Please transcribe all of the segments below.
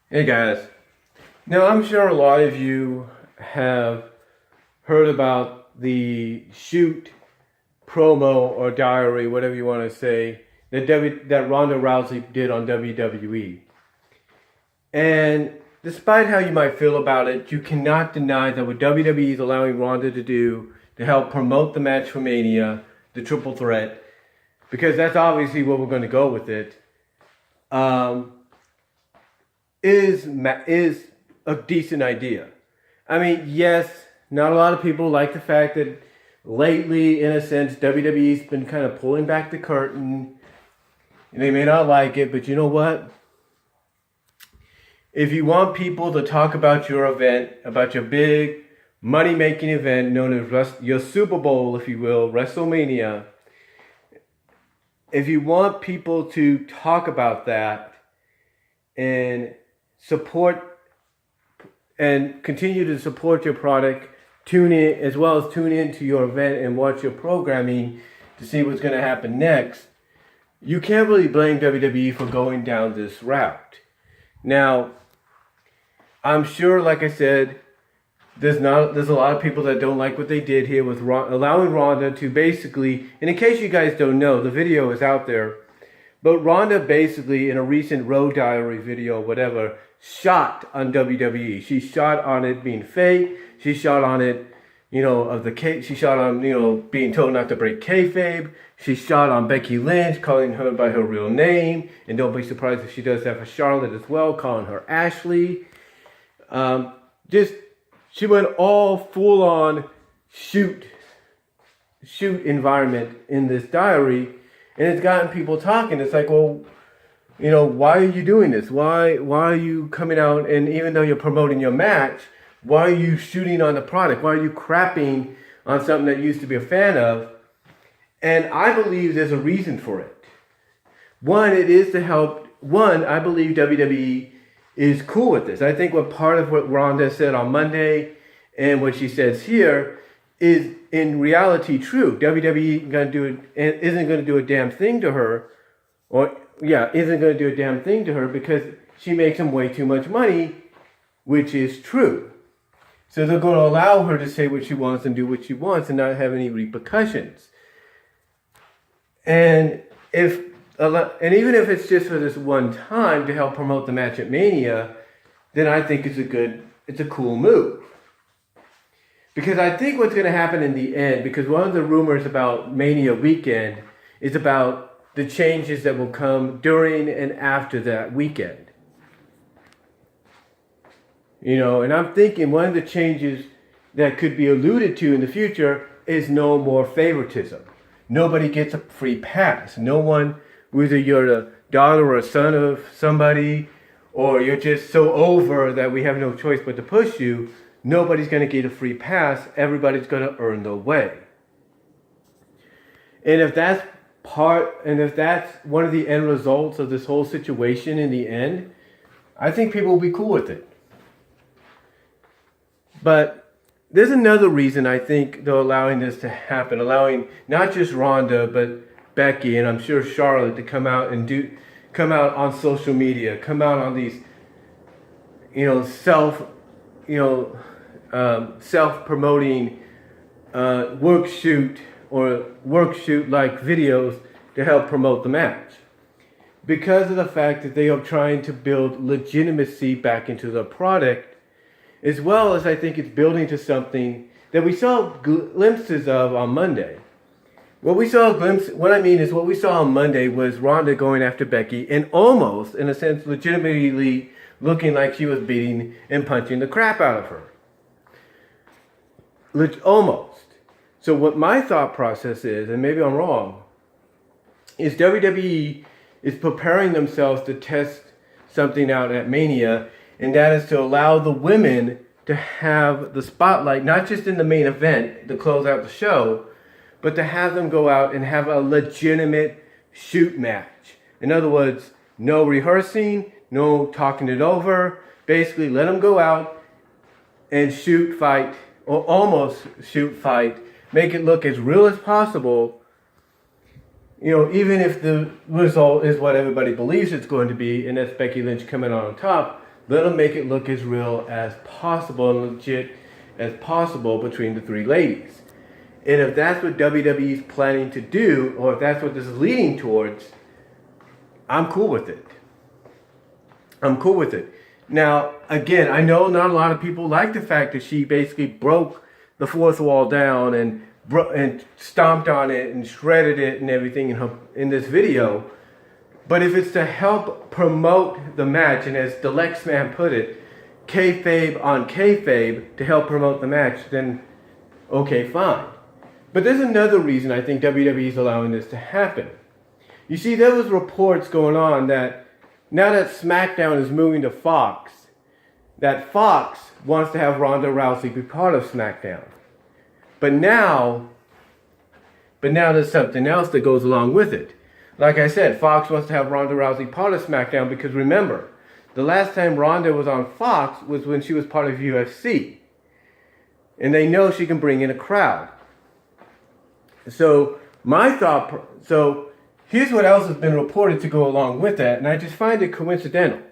Hey guys. Now I'm sure a lot of you have heard about the shoot promo or diary, whatever you want to say, that Ronda Rousey did on WWE. And despite how you might feel about it, you cannot deny that what WWE is allowing Ronda to do to help promote the match for Mania, the triple threat, because that's obviously where we're going to go with it. Is a decent idea. I mean, yes, not a lot of people like the fact that lately, in a sense, WWE's been kind of pulling back the curtain. They may not like it, but you know what? If you want people to talk about your event, about your big money-making event known as your Super Bowl, if you will, WrestleMania, if you want people to talk about that and support and continue to support your product, tune in as well as tune into your event and watch your programming to see what's going to happen next, you can't really blame WWE for going down this route. Now, I'm sure, like I said, there's a lot of people that don't like what they did here with allowing Ronda to basically, and in case you guys don't know, the video is out there, but Ronda basically, in a recent Road Diary video, whatever, shot on WWE. She shot on it being fake. She shot on it, she shot on, being told not to break Kayfabe. She shot on Becky Lynch, calling her by her real name. And don't be surprised if she does that for Charlotte as well, calling her Ashley. She went all full on shoot environment in this diary. And it's gotten people talking. It's like, well, why are you doing this? Why are you coming out and even though you're promoting your match, why are you shooting on the product? Why are you crapping on something that you used to be a fan of? And I believe there's a reason for it. One, it is to help. One, I believe WWE is cool with this. I think part of what Ronda said on Monday and what she says here is in reality true. WWE isn't going to do a damn thing to her, isn't going to do a damn thing to her because she makes them way too much money, which is true. So they're going to allow her to say what she wants and do what she wants and not have any repercussions. And even if it's just for this one time to help promote the match at Mania, then I think it's a cool move. Because I think what's going to happen in the end, because one of the rumors about Mania weekend is about the changes that will come during and after that weekend. And I'm thinking one of the changes that could be alluded to in the future is no more favoritism. Nobody gets a free pass. No one, whether you're a daughter or a son of somebody, or you're just so over that we have no choice but to push you, nobody's going to get a free pass. Everybody's going to earn their way. And if that's one of the end results of this whole situation in the end, I think people will be cool with it. But there's another reason I think they're allowing this to happen, allowing not just Ronda, but Becky, and I'm sure Charlotte to come out on social media, come out on these, self-promoting work shoot like videos to help promote the match. Because of the fact that they are trying to build legitimacy back into the product, as well as I think it's building to something that we saw glimpses of on Monday. What we saw on Monday was Ronda going after Becky and almost, in a sense, legitimately looking like she was beating and punching the crap out of her. Almost. So what my thought process is, and maybe I'm wrong, is WWE is preparing themselves to test something out at Mania, and that is to allow the women to have the spotlight, not just in the main event to close out the show, but to have them go out and have a legitimate shoot match. In other words, no rehearsing, no talking it over. Basically, let them go out and shoot, fight, or almost shoot, fight, make it look as real as possible, even if the result is what everybody believes it's going to be, and that's Becky Lynch coming on top, Let them make it look as real as possible and legit as possible between the three ladies. And if that's what WWE is planning to do, or if that's what this is leading towards, I'm cool with it. I'm cool with it. Now, again, I know not a lot of people like the fact that she basically broke the fourth wall down and stomped on it and shredded it and everything in this video. But if it's to help promote the match, and as the Lex Man put it, kayfabe on kayfabe to help promote the match, then okay, fine. But there's another reason I think WWE is allowing this to happen. You see, there was reports going on that now that SmackDown is moving to Fox, that Fox wants to have Ronda Rousey be part of SmackDown. But now there's something else that goes along with it. Like I said, Fox wants to have Ronda Rousey part of SmackDown because remember, the last time Ronda was on Fox was when she was part of UFC. And they know she can bring in a crowd. So here's what else has been reported to go along with that, and I just find it coincidental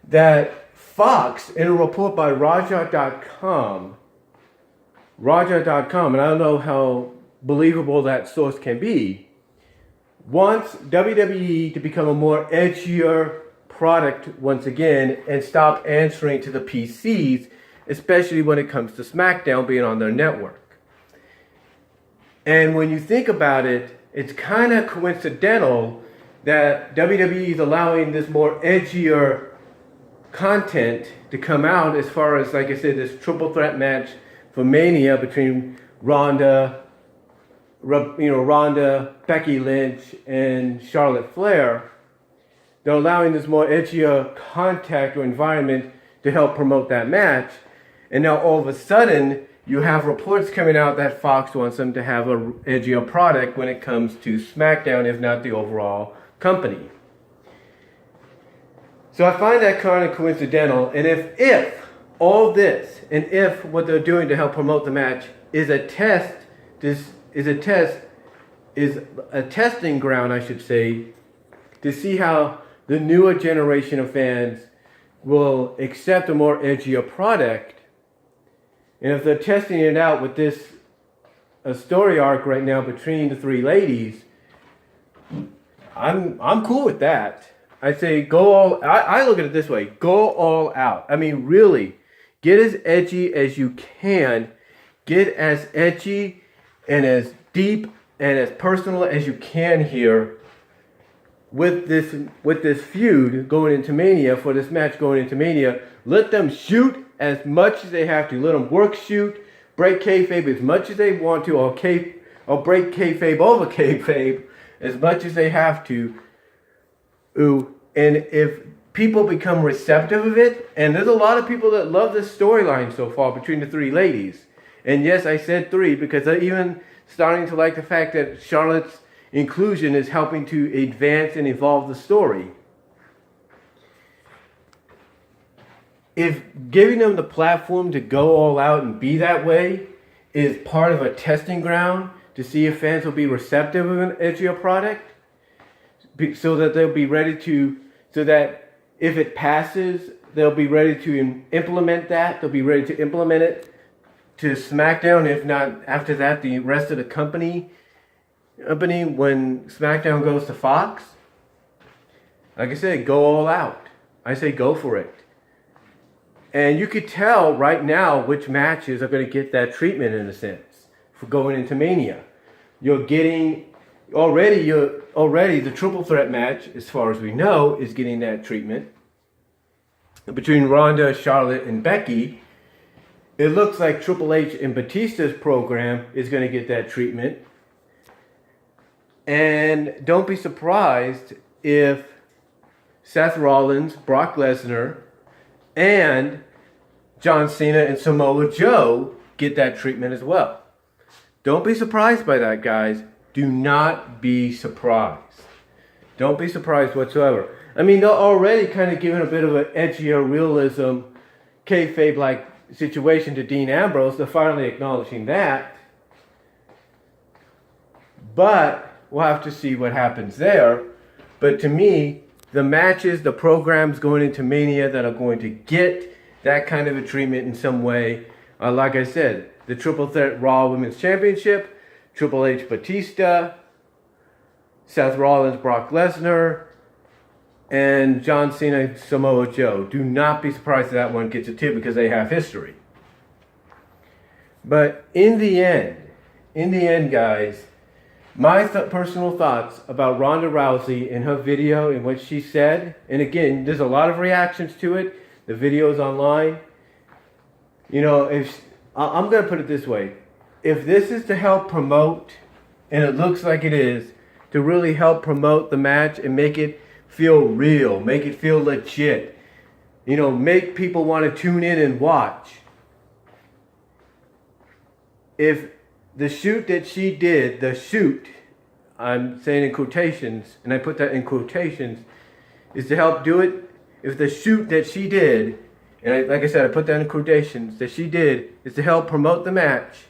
that Fox, in a report by Raja.com, and I don't know how believable that source can be, wants WWE to become a more edgier product once again and stop answering to the PCs, especially when it comes to SmackDown being on their network. And when you think about it, it's kind of coincidental that WWE is allowing this more edgier content to come out as far as, like I said, this triple threat match for Mania between Ronda, Becky Lynch, and Charlotte Flair. They're allowing this more edgier contact or environment to help promote that match. And now all of a sudden, you have reports coming out that Fox wants them to have an edgier product when it comes to SmackDown, if not the overall company. So I find that kind of coincidental. And if all this, and if what they're doing to help promote the match is a testing ground, I should say, to see how the newer generation of fans will accept a more edgier product. And if they're testing it out with a story arc right now between the three ladies, I'm cool with that. I say I look at it this way, go all out. I mean, really, get as edgy as you can. Get as edgy and as deep and as personal as you can here with this feud going into Mania, for this match going into Mania. Let them shoot as much as they have to. Let them work, shoot, break kayfabe as much as they want to, or break kayfabe over kayfabe as much as they have to. And if people become receptive of it, and there's a lot of people that love this storyline so far between the three ladies. And yes, I said three because they're even starting to like the fact that Charlotte's inclusion is helping to advance and evolve the story. If giving them the platform to go all out and be that way is part of a testing ground to see if fans will be receptive of an edgier product, so that they'll be ready to, so that if it passes, they'll be ready to implement that. They'll be ready to implement it to SmackDown. If not, after that, the rest of the company when SmackDown goes to Fox. Like I said, go all out. I say go for it. And you could tell right now which matches are going to get that treatment in a sense for going into Mania. You're getting already the triple threat match, as far as we know, is getting that treatment between Ronda, Charlotte, and Becky. It looks like Triple H and Batista's program is going to get that treatment. And don't be surprised if Seth Rollins, Brock Lesnar, and John Cena and Samoa Joe get that treatment as well. Don't be surprised by that, guys. Do not be surprised. Don't be surprised whatsoever. I mean, they're already kind of giving a bit of an edgier realism, kayfabe-like situation to Dean Ambrose. They're finally acknowledging that. But we'll have to see what happens there. But to me, the matches, the programs going into Mania that are going to get that kind of a treatment in some way. Like I said, the Triple Threat Raw Women's Championship, Triple H Batista, Seth Rollins Brock Lesnar, and John Cena Samoa Joe. Do not be surprised if that one gets a 2 because they have history. But in the end, guys, my personal thoughts about Ronda Rousey and her video and what she said, and again, there's a lot of reactions to it. The video's online. You know, if I'm going to put it this way. If this is to help promote, and it looks like it is, to really help promote the match and make it feel real, make it feel legit, you know, make people want to tune in and watch. If the shoot that she did, the shoot, I'm saying in quotations, and I put that in quotations, is to help do it. If the shoot that she did, and like I said, I put that in quotations, that she did, is to help promote the match,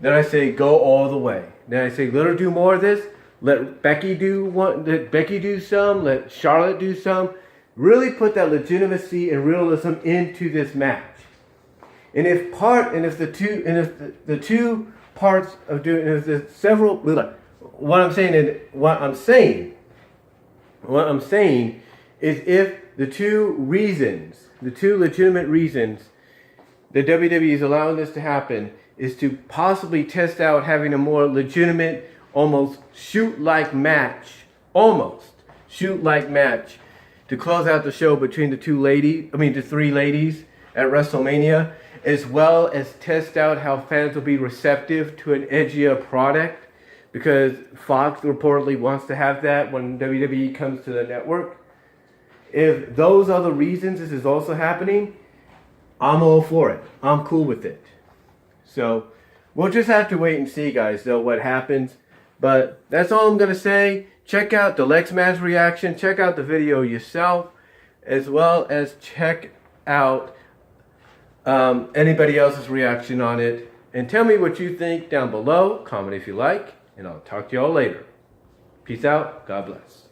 then I say go all the way. Then I say let her do more of this. Let Becky do one. Let Becky do some. Let Charlotte do some. Really put that legitimacy and realism into this match. And if the two parts of doing, if there's several, what I'm saying is if the two legitimate reasons the WWE is allowing this to happen is to possibly test out having a more legitimate, almost shoot-like match to close out the show between the three ladies at WrestleMania, as well as test out how fans will be receptive to an edgier product, because Fox reportedly wants to have that when WWE comes to the network. If those are the reasons this is also happening, I'm all for it. I'm cool with it. So we'll just have to wait and see, guys, though, what happens. But that's all I'm going to say. Check out the Lex Man's reaction. Check out the video yourself, as well as check out anybody else's reaction on it. And tell me what you think down below. Comment if you like. And I'll talk to y'all later. Peace out. God bless.